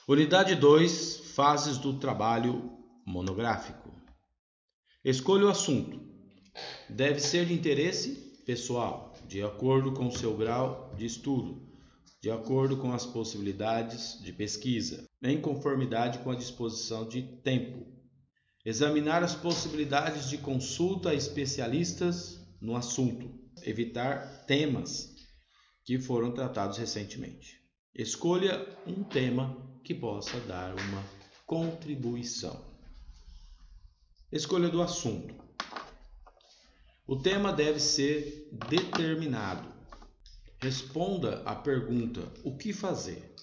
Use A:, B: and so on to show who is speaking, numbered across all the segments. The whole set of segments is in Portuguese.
A: Unidade 2, fases do trabalho monográfico. Escolha o assunto. Deve ser de interesse pessoal, de acordo com o seu grau de estudo, de acordo com as possibilidades de pesquisa, em conformidade com a disposição de tempo. Examinar as possibilidades de consulta a especialistas no assunto. Evitar temas que foram tratados recentemente. Escolha um tema que possa dar uma contribuição. Escolha do assunto. O tema deve ser determinado. Responda à pergunta: o que fazer?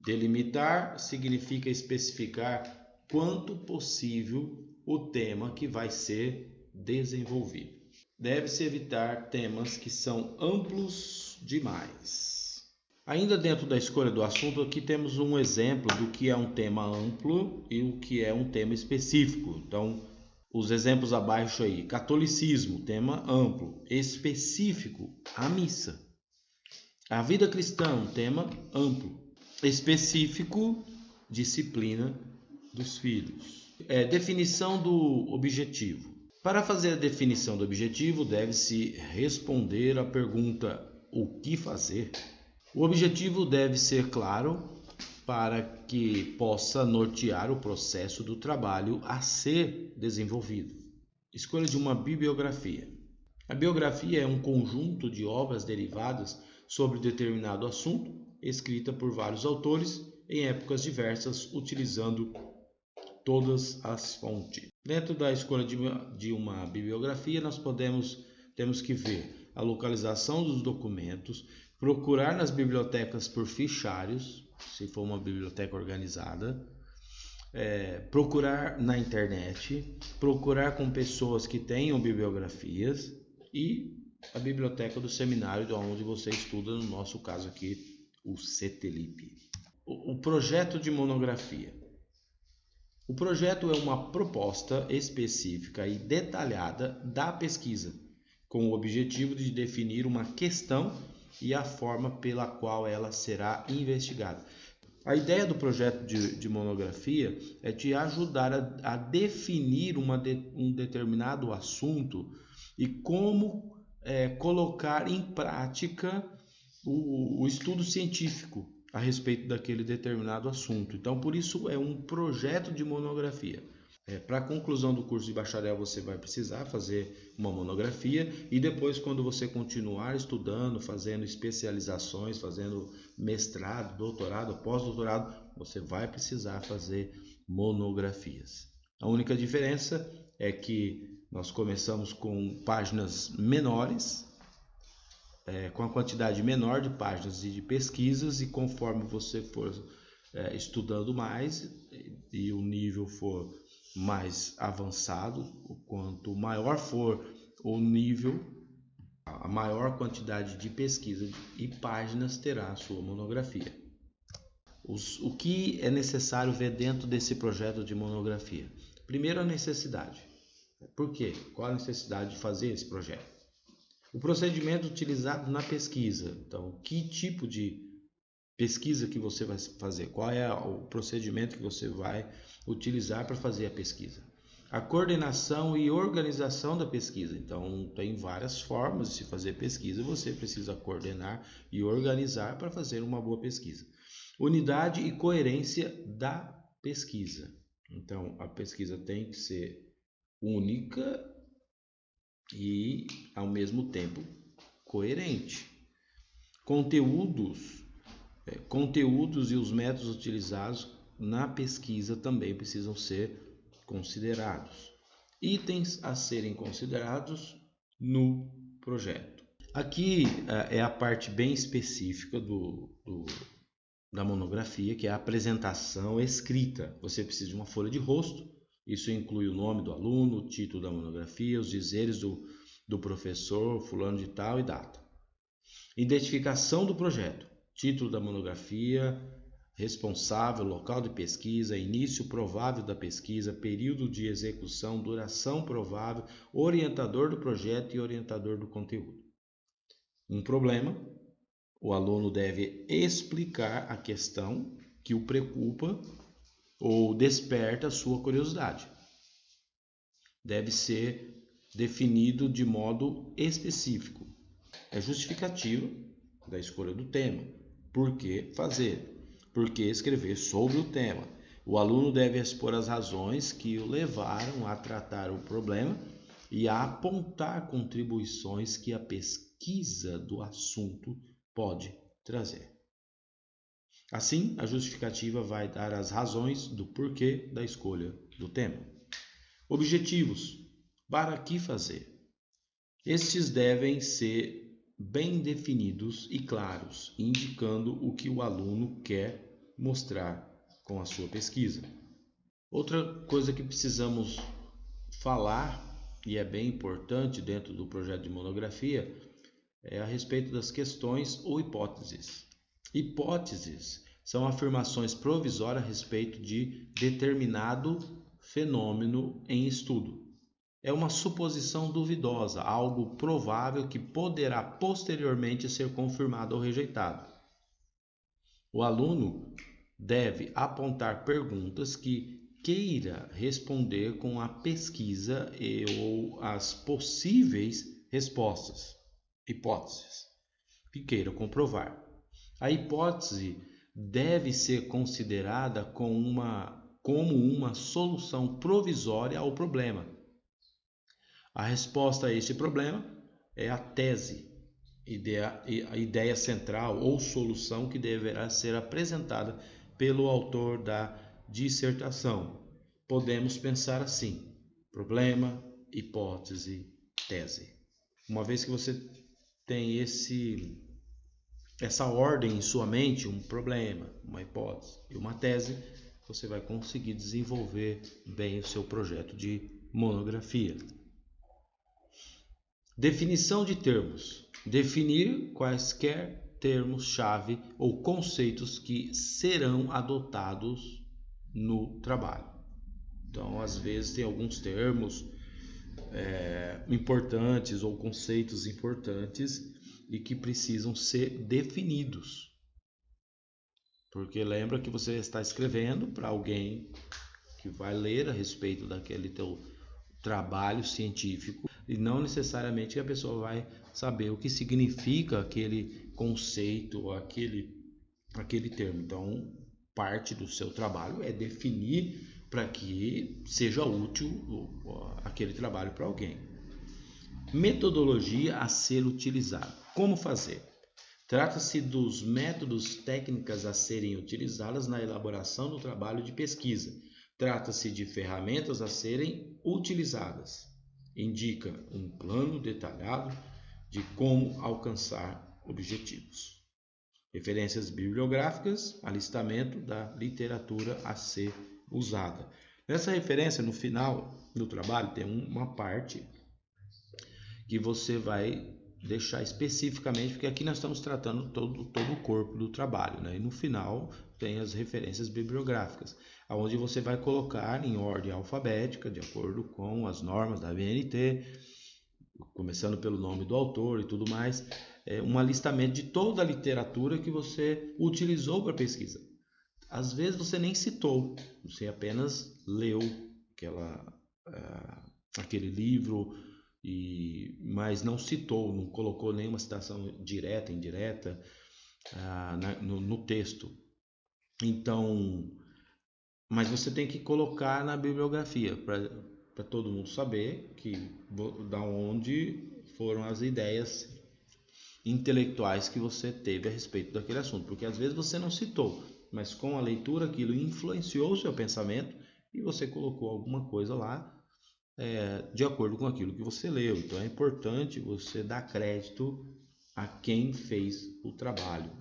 A: Delimitar significa especificar quanto possível o tema que vai ser desenvolvido. Deve-se evitar temas que são amplos demais. Ainda dentro da escolha do assunto, aqui temos um exemplo do que é um tema amplo e o que é um tema específico. Então, os exemplos abaixo aí: catolicismo, tema amplo, específico, a missa. A vida cristã, tema amplo, específico, disciplina dos filhos. Definição do objetivo. Para fazer a definição do objetivo, deve-se responder à pergunta: o que fazer? O objetivo deve ser claro para que possa nortear o processo do trabalho a ser desenvolvido. Escolha de uma bibliografia. A biografia é um conjunto de obras derivadas sobre determinado assunto, escrita por vários autores em épocas diversas, utilizando todas as fontes. Dentro da escolha de uma bibliografia, temos que ver a localização dos documentos, procurar nas bibliotecas por fichários, se for uma biblioteca organizada, procurar na internet, procurar com pessoas que tenham bibliografias e a biblioteca do seminário de onde você estuda, no nosso caso aqui, o CETELIP. O projeto de monografia. O projeto é uma proposta específica e detalhada da pesquisa, com o objetivo de definir uma questão e a forma pela qual ela será investigada. A ideia do projeto de monografia é te ajudar a definir um determinado assunto e como colocar em prática o estudo científico a respeito daquele determinado assunto. Então, por isso é um projeto de monografia. Para a conclusão do curso de bacharel, você vai precisar fazer uma monografia e depois, quando você continuar estudando, fazendo especializações, fazendo mestrado, doutorado, pós-doutorado, você vai precisar fazer monografias. A única diferença é que nós começamos com páginas menores, com a quantidade menor de páginas e de pesquisas, e conforme você for estudando mais e o nível for mais avançado, quanto maior for o nível, a maior quantidade de pesquisa e páginas terá a sua monografia. O que é necessário ver dentro desse projeto de monografia? Primeiro, a necessidade. Por quê? Qual a necessidade de fazer esse projeto? O procedimento utilizado na pesquisa. Então, que tipo de pesquisa que você vai fazer? Qual é o procedimento que você vai utilizar para fazer a pesquisa? A coordenação e organização da pesquisa. Então, tem várias formas de se fazer pesquisa. Você precisa coordenar e organizar para fazer uma boa pesquisa. Unidade e coerência da pesquisa. Então, a pesquisa tem que ser única e, ao mesmo tempo, coerente. Conteúdos e os métodos utilizados na pesquisa também precisam ser considerados. Itens a serem considerados no projeto. Aqui é a parte bem específica da monografia, que é a apresentação escrita. Você precisa de uma folha de rosto. Isso inclui o nome do aluno, o título da monografia, os dizeres do professor, fulano de tal e data. Identificação do projeto, título da monografia, responsável, local de pesquisa, início provável da pesquisa, período de execução, duração provável, orientador do projeto e orientador do conteúdo. Um problema: o aluno deve explicar a questão que o preocupa ou desperta a sua curiosidade. Deve ser definido de modo específico. É justificativa da escolha do tema. Por que fazer? Por que escrever sobre o tema? O aluno deve expor as razões que o levaram a tratar o problema e a apontar contribuições que a pesquisa do assunto pode trazer. Assim, a justificativa vai dar as razões do porquê da escolha do tema. Objetivos. Para que fazer? Estes devem ser bem definidos e claros, indicando o que o aluno quer mostrar com a sua pesquisa. Outra coisa que precisamos falar, e é bem importante dentro do projeto de monografia, é a respeito das questões ou hipóteses. Hipóteses são afirmações provisórias a respeito de determinado fenômeno em estudo. É uma suposição duvidosa, algo provável que poderá posteriormente ser confirmado ou rejeitado. O aluno deve apontar perguntas que queira responder com a pesquisa ou as possíveis respostas, hipóteses, que queira comprovar. A hipótese deve ser considerada como uma solução provisória ao problema. A resposta a este problema é a tese, a ideia central ou solução que deverá ser apresentada pelo autor da dissertação. Podemos pensar assim: problema, hipótese, tese. Uma vez que você tem essa ordem em sua mente, um problema, uma hipótese e uma tese, você vai conseguir desenvolver bem o seu projeto de monografia. Definição de termos. Definir quaisquer termos-chave ou conceitos que serão adotados no trabalho. Então, às vezes, tem alguns termos importantes ou conceitos importantes e que precisam ser definidos. Porque lembra que você está escrevendo para alguém que vai ler a respeito daquele teu trabalho científico e não necessariamente a pessoa vai saber o que significa aquele conceito ou aquele termo. Então, parte do seu trabalho é definir para que seja útil aquele trabalho para alguém. Metodologia a ser utilizada. Como fazer? Trata-se dos métodos técnicas a serem utilizadas na elaboração do trabalho de pesquisa. Trata-se de ferramentas a serem utilizadas. Indica um plano detalhado de como alcançar objetivos. Referências bibliográficas, alistamento da literatura a ser usada. Nessa referência, no final do trabalho, tem uma parte que você vai deixar especificamente, porque aqui nós estamos tratando todo o corpo do trabalho, né? E no final tem as referências bibliográficas, onde você vai colocar em ordem alfabética, de acordo com as normas da ABNT, começando pelo nome do autor e tudo mais, um alistamento de toda a literatura que você utilizou para a pesquisa. Às vezes você nem citou, você apenas leu aquele livro, mas não citou, não colocou nenhuma citação direta, indireta no texto. Então, mas você tem que colocar na bibliografia para todo mundo saber da onde foram as ideias intelectuais que você teve a respeito daquele assunto, porque às vezes você não citou, mas com a leitura aquilo influenciou o seu pensamento e você colocou alguma coisa lá de acordo com aquilo que você leu. Então é importante você dar crédito a quem fez o trabalho.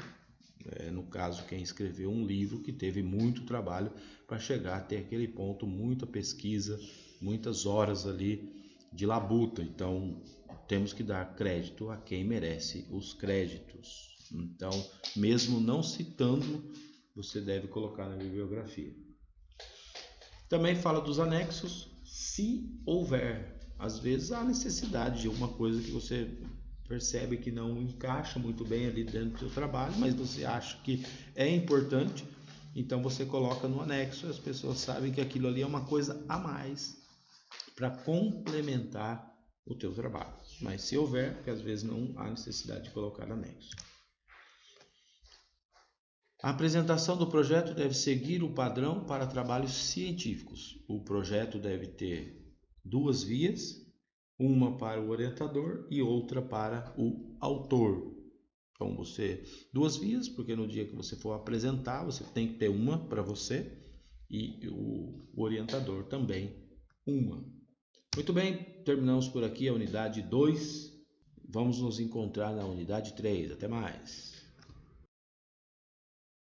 A: No caso, quem escreveu um livro que teve muito trabalho para chegar até aquele ponto, muita pesquisa, muitas horas ali de labuta. Então temos que dar crédito a quem merece os créditos. Então, mesmo não citando, você deve colocar na bibliografia. Também fala dos anexos. Se houver, às vezes há necessidade de alguma coisa que você percebe que não encaixa muito bem ali dentro do seu trabalho, mas você acha que é importante, Então você coloca no anexo, as pessoas sabem que aquilo ali é uma coisa a mais para complementar o teu trabalho. Mas se houver, porque às vezes não há necessidade de colocar anexo. A apresentação do projeto deve seguir o padrão para trabalhos científicos. O projeto deve ter 2 vias, uma para o orientador e outra para o autor. Então você 2 vias, porque no dia que você for apresentar, você tem que ter uma para você e o orientador também uma. Muito bem, terminamos por aqui a unidade 2. Vamos nos encontrar na unidade 3. Até mais.